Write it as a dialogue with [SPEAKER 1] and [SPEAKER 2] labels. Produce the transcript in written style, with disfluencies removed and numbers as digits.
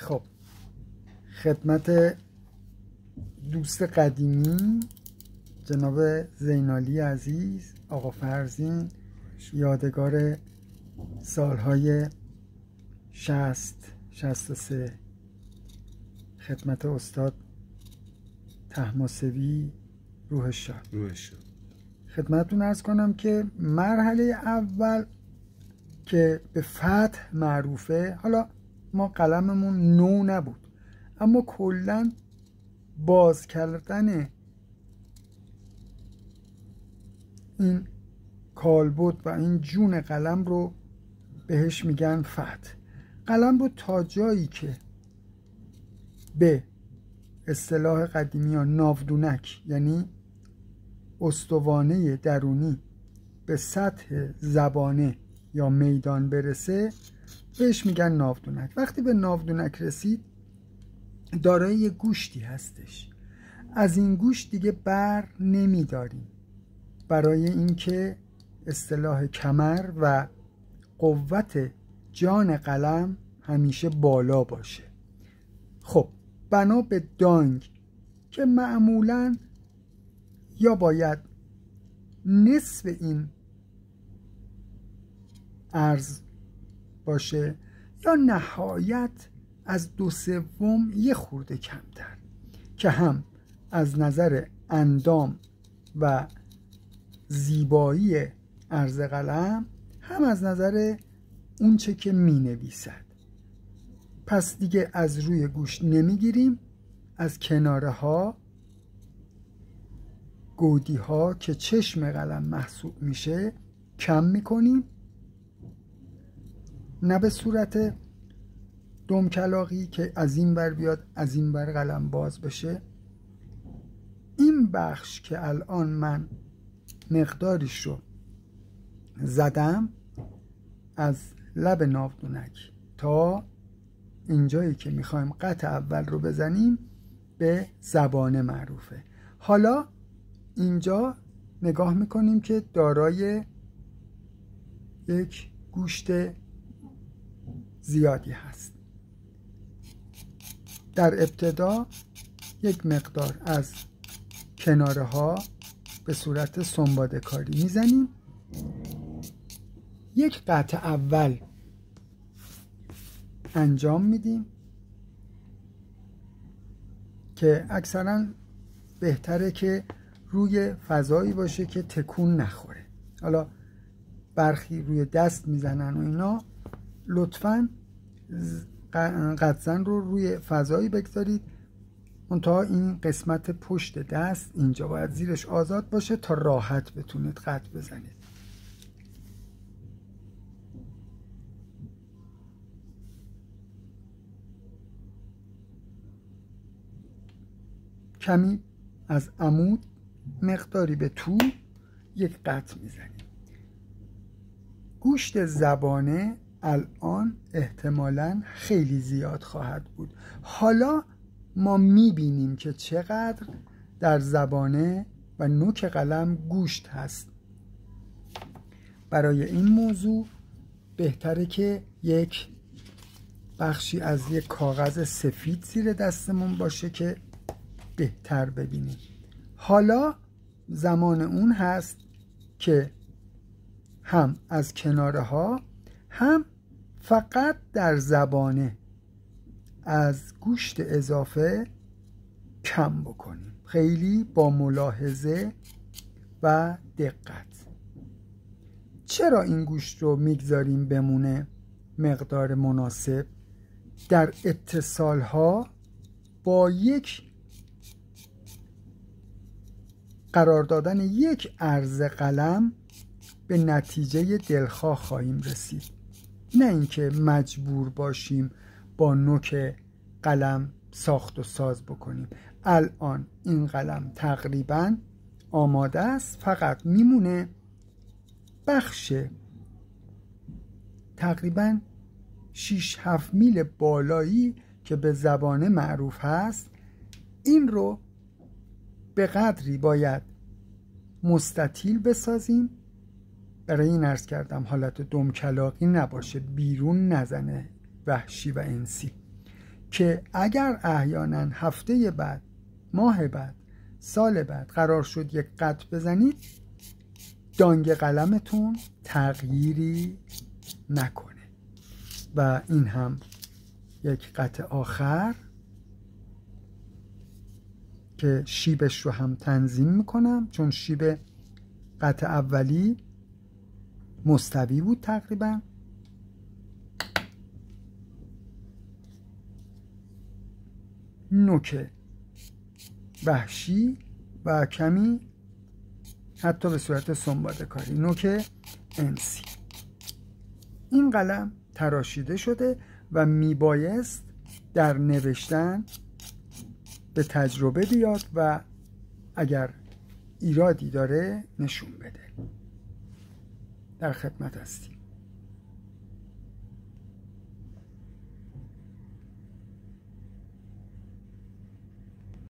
[SPEAKER 1] خب خدمت دوست قدیمی جناب زینالی عزیز، آقا فرزین، یادگار سالهای 63 خدمت استاد طهماسبی روحش شاد. خدمتتون عرض کنم که مرحله اول که به فتح معروفه، حالا ما قلممون نو نبود اما کلاً باز کردن این کالبد و این جون قلم رو بهش میگن فتح. قلم رو تا جایی که به اصطلاح قدیمی ها ناودونک، یعنی استوانه درونی به سطح زبانه یا میدان برسه بهش میگن ناودونک. وقتی به ناودونک رسید دارای یه گوشتی هستش، از این گوشت دیگه بر نمیداریم برای اینکه اصطلاح کمر و قوت جان قلم همیشه بالا باشه. خب بنا به دانگ که معمولاً یا باید نصف این عرض باشه یا نهایت از 2/3 یه خورده کمتر، که هم از نظر اندام و زیبایی عرض قلم هم از نظر اون چه که می نویسد. پس دیگه از روی گوشت نمیگیریم، از کناره ها، گودی ها که چشم قلم محسوب میشه کم میکنیم، نه به صورت دمکلاقی که از این بر بیاد از این بر قلم باز بشه. این بخش که الان من مقداریش رو زدم از لب ناودونک تا اینجایی که میخوایم قطع اول رو بزنیم به زبانه معروفه. حالا اینجا نگاه میکنیم که دارای یک گوشت زیادی هست. در ابتدا یک مقدار از کناره ها به صورت سنباده کاری میزنیم. یک قطع اول انجام میدیم که اکثرا بهتره که روی فضایی باشه که تکون نخوره. حالا برخی روی دست میزنن و اینا، لطفاً قطعاً رو روی فضایی بگذارید، منتها این قسمت پشت دست اینجا باید زیرش آزاد باشه تا راحت بتونید قطع بزنید. کمی از عمود مقداری به تو یک قطع میزنیم. گوشت زبانه الان احتمالاً خیلی زیاد خواهد بود. حالا ما میبینیم که چقدر در زبانه و نوک قلم گوشت هست. برای این موضوع بهتره که یک بخشی از یک کاغذ سفید زیر دستمون باشه که بهتر ببینیم. حالا زمان اون هست که هم از کناره ها هم فقط در زبانه از گوشت اضافه کم بکنیم، خیلی با ملاحظه و دقت. چرا این گوشت رو میگذاریم بمونه مقدار مناسب؟ در اتصال ها با یک قرار دادن یک عرض قلم به نتیجه دلخواه خواهیم رسید، نه اینکه مجبور باشیم با نوک قلم ساخت و ساز بکنیم. الان این قلم تقریبا آماده است، فقط میمونه بخش تقریبا 6-7 میل بالایی که به زبانه معروف هست. این رو به قدری باید مستطیل بسازیم، برای این عرض کردم حالت دمکلاقی نباشه، بیرون نزنه وحشی و انسی، که اگر احیانا هفته بعد، ماه بعد، سال بعد قرار شد یک قط بزنید، دانگ قلمتون تغییری نکنه. و این هم یک قط آخر که شیبش رو هم تنظیم میکنم، چون شیب قط اولی مستوی بود تقریبا. نوک وحشی و کمی حتی به صورت سنباده کاری، نوک انسی. این قلم تراشیده شده و میبایست در نوشتن به تجربه بیاد و اگر ایرادی داره نشون بده. در خدمت هستیم.